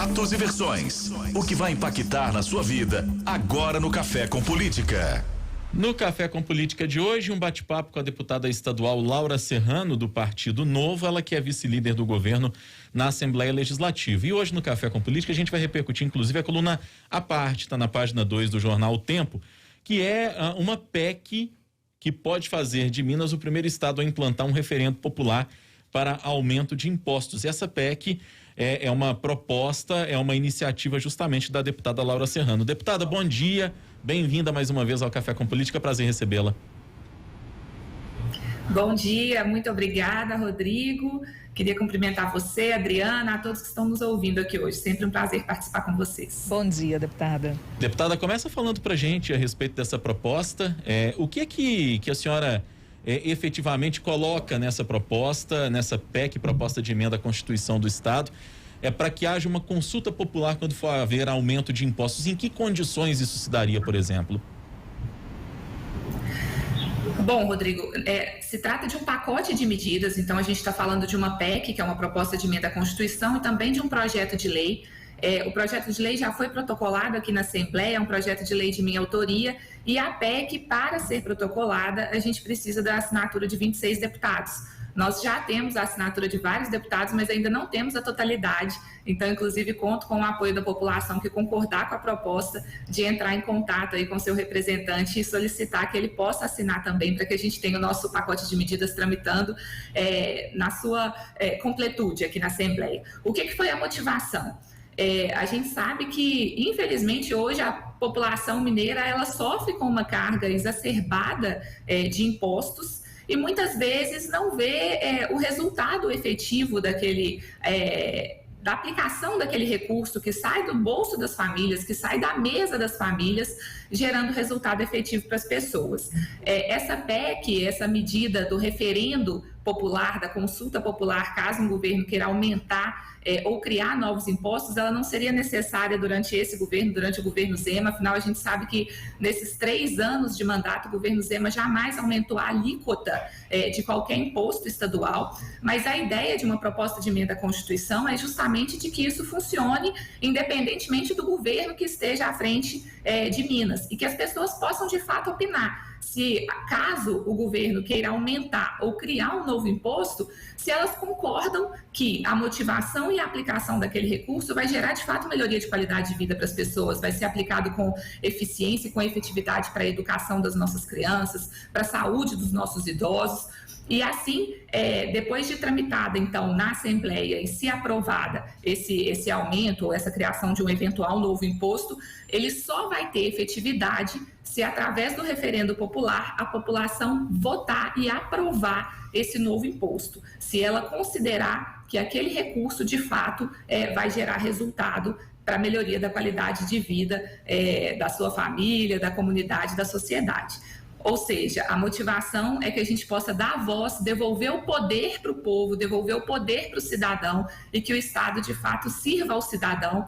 Fatos e versões. O que vai impactar na sua vida agora no Café com Política. No Café com Política de hoje, um bate-papo com a deputada estadual Laura Serrano, do Partido Novo, ela que é vice-líder do governo na Assembleia Legislativa. E hoje no Café com Política a gente vai repercutir inclusive a coluna à parte, está na página 2 do jornal O Tempo, que é uma PEC que pode fazer de Minas o primeiro estado a implantar um referendo popular para aumento de impostos. E essa PEC é uma proposta, é uma iniciativa justamente da deputada Laura Serrano. Deputada, bom dia, bem-vinda mais uma vez ao Café com Política, prazer recebê-la. Bom dia, muito obrigada, Rodrigo. Queria cumprimentar você, Adriana, a todos que estão nos ouvindo aqui hoje. Sempre um prazer participar com vocês. Bom dia, deputada. Deputada, começa falando pra gente a respeito dessa proposta. O que é que a senhora efetivamente coloca nessa proposta, nessa PEC, proposta de emenda à Constituição do Estado, para que haja uma consulta popular quando for haver aumento de impostos? Em que condições isso se daria, por exemplo? Bom, Rodrigo, se trata de um pacote de medidas, então a gente está falando de uma PEC, que é uma proposta de emenda à Constituição, e também de um projeto de lei. O projeto de lei já foi protocolado aqui na Assembleia, é um projeto de lei de minha autoria, e a PEC, para ser protocolada, a gente precisa da assinatura de 26 deputados. Nós já temos a assinatura de vários deputados, mas ainda não temos a totalidade. Então, inclusive, conto com o apoio da população que concordar com a proposta de entrar em contato aí com seu representante e solicitar que ele possa assinar também, para que a gente tenha o nosso pacote de medidas tramitando na sua completude aqui na Assembleia. O que foi a motivação? A gente sabe que, infelizmente, hoje a população mineira ela sofre com uma carga exacerbada de impostos, e muitas vezes não vê o resultado efetivo da aplicação daquele recurso que sai do bolso das famílias, que sai da mesa das famílias, gerando resultado efetivo para as pessoas. Essa PEC, essa medida do referendo popular, da consulta popular, caso um governo queira aumentar ou criar novos impostos, ela não seria necessária durante esse governo, durante o governo Zema. Afinal, a gente sabe que nesses 3 anos de mandato, o governo Zema jamais aumentou a alíquota de qualquer imposto estadual, mas a ideia de uma proposta de emenda à Constituição é justamente de que isso funcione independentemente do governo que esteja à frente de Minas, e que as pessoas possam de fato opinar. Se caso o governo queira aumentar ou criar um novo imposto, se elas concordam que a motivação e a aplicação daquele recurso vai gerar de fato melhoria de qualidade de vida para as pessoas, vai ser aplicado com eficiência e com efetividade para a educação das nossas crianças, para a saúde dos nossos idosos. E assim, depois de tramitada, então, na Assembleia e se aprovada esse aumento ou essa criação de um eventual novo imposto, ele só vai ter efetividade se, através do referendo popular, a população votar e aprovar esse novo imposto. Se ela considerar que aquele recurso, de fato, vai gerar resultado para a melhoria da qualidade de vida da sua família, da comunidade, da sociedade. Ou seja, a motivação é que a gente possa dar voz, devolver o poder para o povo, devolver o poder para o cidadão, e que o Estado, de fato, sirva ao cidadão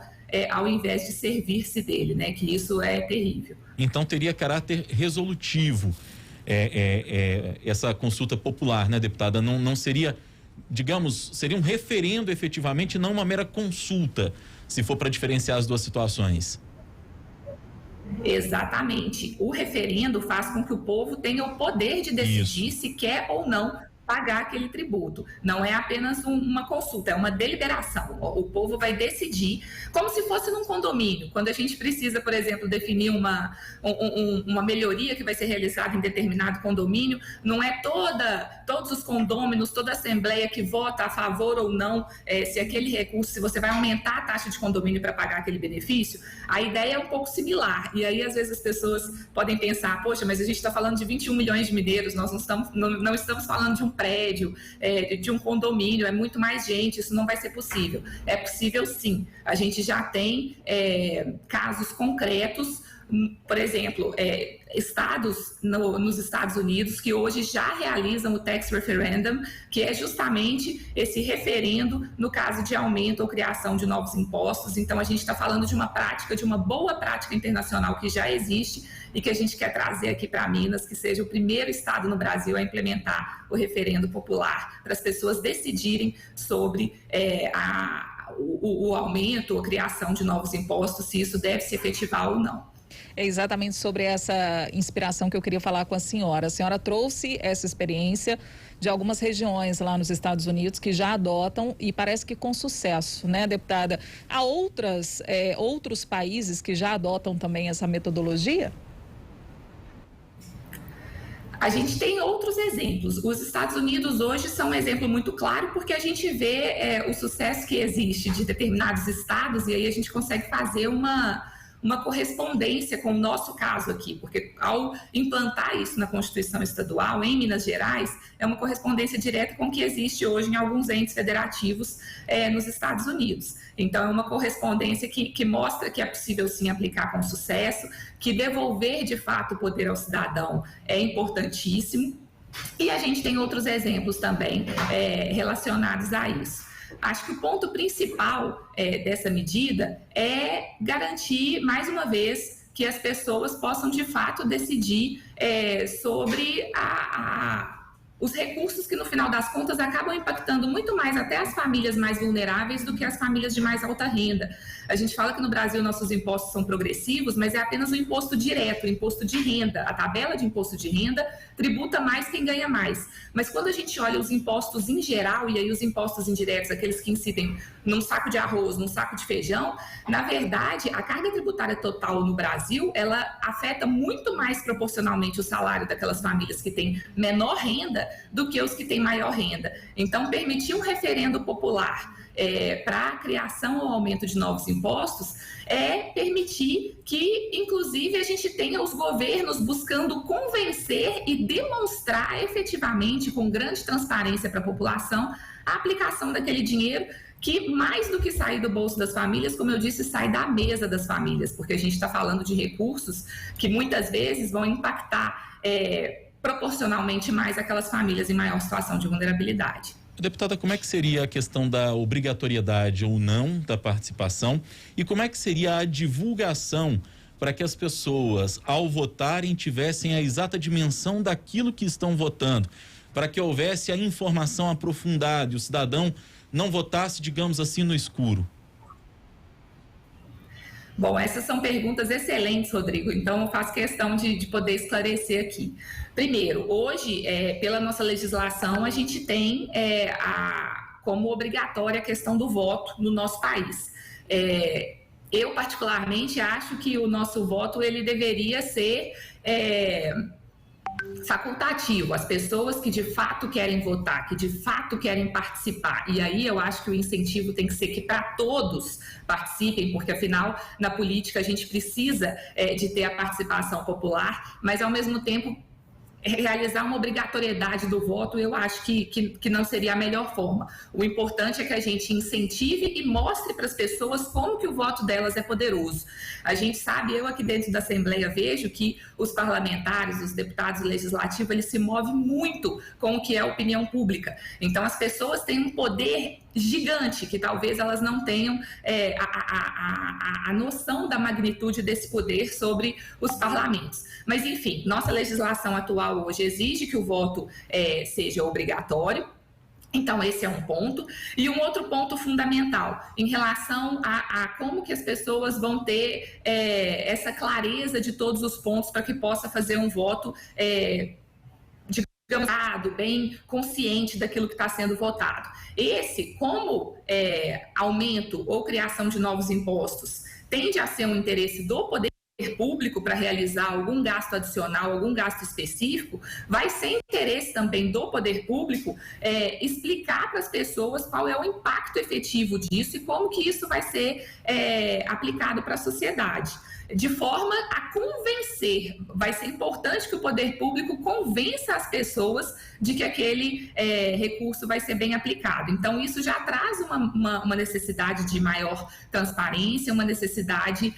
ao invés de servir-se dele, né? Que isso é terrível. Então teria caráter resolutivo essa consulta popular, né, deputada? Não seria, digamos, seria um referendo efetivamente, não uma mera consulta, se for para diferenciar as duas situações. Exatamente. O referendo faz com que o povo tenha o poder de decidir se quer ou não pagar aquele tributo. Não é apenas uma consulta, é uma deliberação. O povo vai decidir, como se fosse num condomínio. Quando a gente precisa, por exemplo, definir uma melhoria que vai ser realizada em determinado condomínio, não é todos os condôminos, toda a assembleia que vota a favor ou não, se aquele recurso, se você vai aumentar a taxa de condomínio para pagar aquele benefício. A ideia é um pouco similar. E aí, às vezes, as pessoas podem pensar, poxa, mas a gente está falando de 21 milhões de mineiros, nós não estamos falando de um prédio, de um condomínio, é muito mais gente, isso não vai ser possível. É possível sim. A gente já tem casos concretos, por exemplo, estados nos Estados Unidos que hoje já realizam o tax referendum, que é justamente esse referendo no caso de aumento ou criação de novos impostos. Então, a gente está falando de uma prática, de uma boa prática internacional que já existe e que a gente quer trazer aqui para Minas, que seja o primeiro estado no Brasil a implementar o referendo popular, para as pessoas decidirem sobre o aumento ou criação de novos impostos, se isso deve se efetivar ou não. É exatamente sobre essa inspiração que eu queria falar com a senhora. A senhora trouxe essa experiência de algumas regiões lá nos Estados Unidos que já adotam e parece que com sucesso, né, deputada? Há outros países que já adotam também essa metodologia? A gente tem outros exemplos. Os Estados Unidos hoje são um exemplo muito claro porque a gente vê o sucesso que existe de determinados estados e aí a gente consegue fazer uma correspondência com o nosso caso aqui, porque ao implantar isso na Constituição Estadual, em Minas Gerais, é uma correspondência direta com o que existe hoje em alguns entes federativos nos Estados Unidos. Então, é uma correspondência que mostra que é possível sim aplicar com sucesso, que devolver de fato o poder ao cidadão é importantíssimo, e a gente tem outros exemplos também relacionados a isso. Acho que o ponto principal dessa medida é garantir, mais uma vez, que as pessoas possam, de fato, decidir sobre os recursos que, no final das contas, acabam impactando muito mais até as famílias mais vulneráveis do que as famílias de mais alta renda. A gente fala que no Brasil nossos impostos são progressivos, mas é apenas o imposto direto, o imposto de renda. A tabela de imposto de renda tributa mais quem ganha mais. Mas quando a gente olha os impostos em geral, e aí os impostos indiretos, aqueles que incidem num saco de arroz, num saco de feijão, na verdade, a carga tributária total no Brasil, ela afeta muito mais proporcionalmente o salário daquelas famílias que têm menor renda do que os que têm maior renda. Então, permitir um referendo popular para a criação ou aumento de novos impostos é permitir que, inclusive, a gente tenha os governos buscando convencer e demonstrar efetivamente, com grande transparência para a população, a aplicação daquele dinheiro que, mais do que sair do bolso das famílias, como eu disse, sai da mesa das famílias, porque a gente está falando de recursos que muitas vezes vão impactar proporcionalmente mais aquelas famílias em maior situação de vulnerabilidade. Deputada, como é que seria a questão da obrigatoriedade ou não da participação e como é que seria a divulgação para que as pessoas, ao votarem, tivessem a exata dimensão daquilo que estão votando, para que houvesse a informação aprofundada e o cidadão não votasse, digamos assim, no escuro? Bom, essas são perguntas excelentes, Rodrigo, então eu faço questão de poder esclarecer aqui. Primeiro, hoje, pela nossa legislação, a gente tem como obrigatória a questão do voto no nosso país. Eu, particularmente, acho que o nosso voto ele deveria ser facultativo, as pessoas que de fato querem votar, que de fato querem participar, e aí eu acho que o incentivo tem que ser que para todos participem, porque afinal na política a gente precisa de ter a participação popular, mas ao mesmo tempo realizar uma obrigatoriedade do voto, eu acho que não seria a melhor forma. O importante é que a gente incentive e mostre para as pessoas como que o voto delas é poderoso. A gente sabe, eu aqui dentro da Assembleia vejo que os parlamentares, os deputados legislativos, eles se movem muito com o que é a opinião pública. Então, as pessoas têm um poder gigante, que talvez elas não tenham a noção da magnitude desse poder sobre os parlamentos. Mas, enfim, nossa legislação atual hoje exige que o voto seja obrigatório. Então, esse é um ponto. E um outro ponto fundamental, em relação a como que as pessoas vão ter essa clareza de todos os pontos para que possa fazer um voto bem consciente daquilo que está sendo votado. Esse, como aumento ou criação de novos impostos, tende a ser um interesse do poder público para realizar algum gasto adicional, algum gasto específico, vai ser interesse também do poder público explicar para as pessoas qual é o impacto efetivo disso e como que isso vai ser aplicado para a sociedade. De forma a convencer, vai ser importante que o poder público convença as pessoas de que aquele recurso vai ser bem aplicado. Então, isso já traz uma necessidade de maior transparência, uma necessidade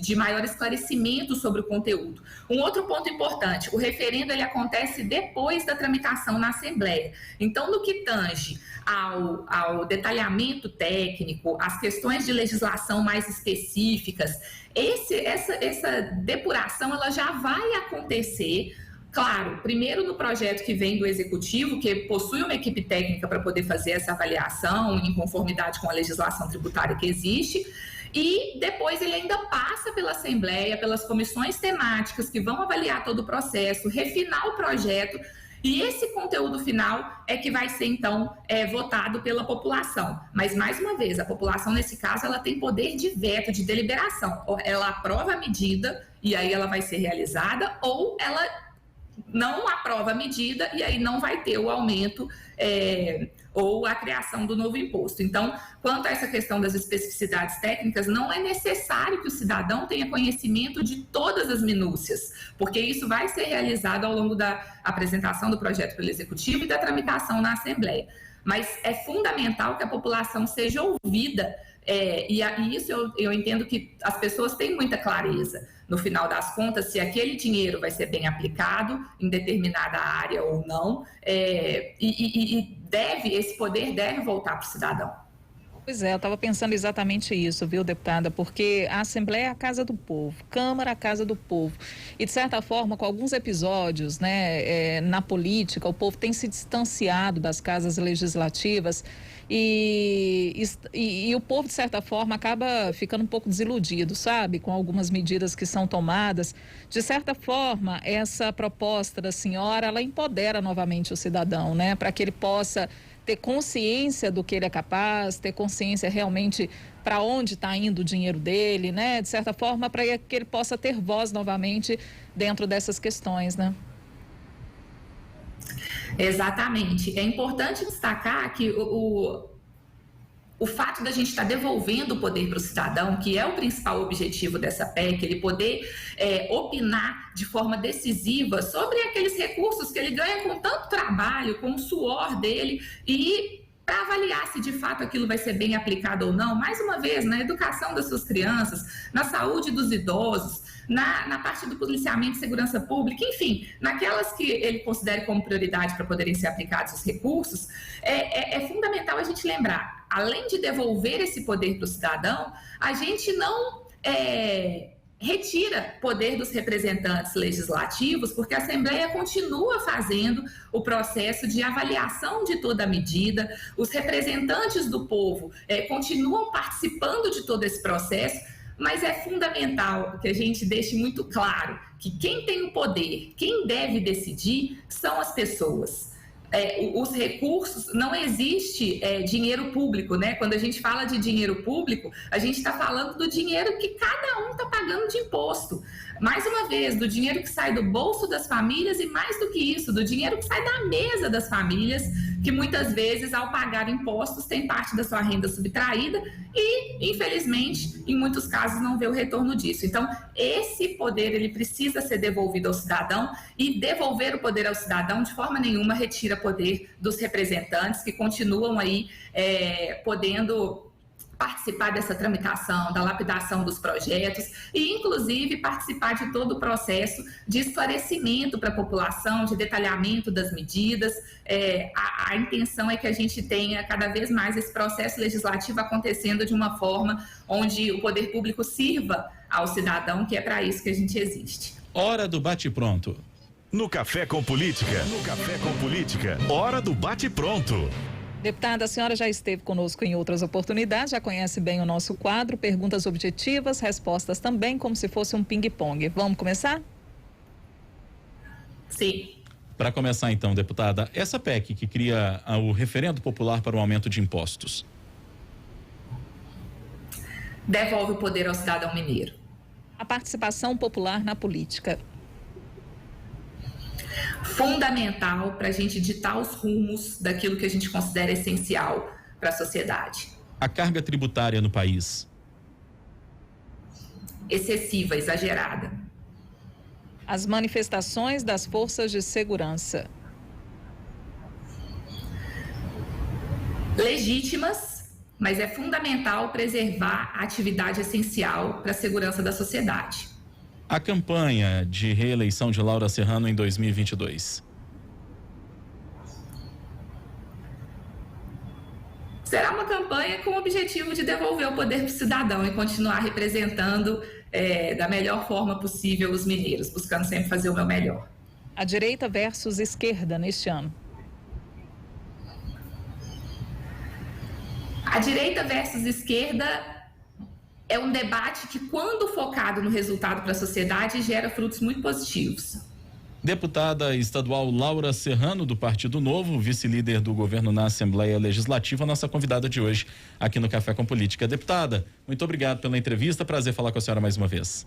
de maior esclarecimento sobre o conteúdo. Um outro ponto importante, o referendo ele acontece depois da tramitação na Assembleia. Então, no que tange ao detalhamento técnico, as questões de legislação mais específicas, essa depuração ela já vai acontecer Claro, primeiro no projeto que vem do Executivo, que possui uma equipe técnica para poder fazer essa avaliação em conformidade com a legislação tributária que existe, e depois ele ainda passa pela Assembleia, pelas comissões temáticas que vão avaliar todo o processo, refinar o projeto, e esse conteúdo final é que vai ser, então, votado pela população. Mas, mais uma vez, a população, nesse caso, ela tem poder de veto, de deliberação. Ela aprova a medida e aí ela vai ser realizada, ou ela não aprova a medida e aí não vai ter o aumento ou a criação do novo imposto. Então, quanto a essa questão das especificidades técnicas, não é necessário que o cidadão tenha conhecimento de todas as minúcias, porque isso vai ser realizado ao longo da apresentação do projeto pelo Executivo e da tramitação na Assembleia. Mas é fundamental que a população seja ouvida, e isso eu entendo que as pessoas têm muita clareza, no final das contas, se aquele dinheiro vai ser bem aplicado em determinada área ou não, esse poder deve voltar para o cidadão. Pois é, eu estava pensando exatamente isso, viu, deputada? Porque a Assembleia é a casa do povo, Câmara é a casa do povo. E, de certa forma, com alguns episódios, né, na política, o povo tem se distanciado das casas legislativas e o povo, de certa forma, acaba ficando um pouco desiludido, sabe? Com algumas medidas que são tomadas. De certa forma, essa proposta da senhora, ela empodera novamente o cidadão, né? Para que ele possa ter consciência do que ele é capaz, ter consciência realmente para onde está indo o dinheiro dele, né? De certa forma, para que ele possa ter voz novamente dentro dessas questões, né? Exatamente. É importante destacar que o fato da gente estar devolvendo o poder para o cidadão, que é o principal objetivo dessa PEC, ele poder opinar de forma decisiva sobre aqueles recursos que ele ganha com tanto trabalho, com o suor dele, e para avaliar se de fato aquilo vai ser bem aplicado ou não, mais uma vez, na educação das suas crianças, na saúde dos idosos, na parte do policiamento e segurança pública, enfim, naquelas que ele considere como prioridade para poderem ser aplicados os recursos, é fundamental a gente lembrar, além de devolver esse poder para o cidadão, a gente não retira poder dos representantes legislativos, porque a Assembleia continua fazendo o processo de avaliação de toda a medida, os representantes do povo continuam participando de todo esse processo, mas é fundamental que a gente deixe muito claro que quem tem o poder, quem deve decidir, são as pessoas. Os recursos, não existe dinheiro público, né? Quando a gente fala de dinheiro público, a gente está falando do dinheiro que cada um está pagando de imposto. Mais uma vez, do dinheiro que sai do bolso das famílias e, mais do que isso, do dinheiro que sai da mesa das famílias, que muitas vezes, ao pagar impostos, tem parte da sua renda subtraída e, infelizmente, em muitos casos, não vê o retorno disso. Então, esse poder, ele precisa ser devolvido ao cidadão, e devolver o poder ao cidadão, de forma nenhuma, retira poder dos representantes que continuam aí podendo participar dessa tramitação, da lapidação dos projetos e, inclusive, participar de todo o processo de esclarecimento para a população, de detalhamento das medidas. A intenção é que a gente tenha cada vez mais esse processo legislativo acontecendo de uma forma onde o poder público sirva ao cidadão, que é para isso que a gente existe. Hora do bate-pronto. No Café com Política. No Café com Política. Hora do bate-pronto. Deputada, a senhora já esteve conosco em outras oportunidades, já conhece bem o nosso quadro, perguntas objetivas, respostas também, como se fosse um ping-pong. Vamos começar? Sim. Para começar então, deputada, essa PEC que cria o referendo popular para o aumento de impostos. Devolve o poder ao cidadão mineiro. A participação popular na política. Fundamental para a gente ditar os rumos daquilo que a gente considera essencial para a sociedade. A carga tributária no país. Excessiva, exagerada. As manifestações das forças de segurança. Legítimas, mas é fundamental preservar a atividade essencial para a segurança da sociedade. A campanha de reeleição de Laura Serrano em 2022. Será uma campanha com o objetivo de devolver o poder para o cidadão e continuar representando da melhor forma possível os mineiros, buscando sempre fazer o meu melhor. A direita versus esquerda neste ano. A direita versus esquerda é um debate que, quando focado no resultado para a sociedade, gera frutos muito positivos. Deputada estadual Laura Serrano, do Partido Novo, vice-líder do governo na Assembleia Legislativa, nossa convidada de hoje aqui no Café com Política. Deputada, muito obrigado pela entrevista, prazer falar com a senhora mais uma vez.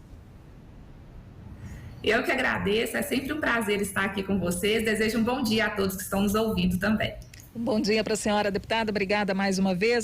Eu que agradeço, é sempre um prazer estar aqui com vocês. Desejo um bom dia a todos que estão nos ouvindo também. Um bom dia para a senhora, deputada, obrigada mais uma vez.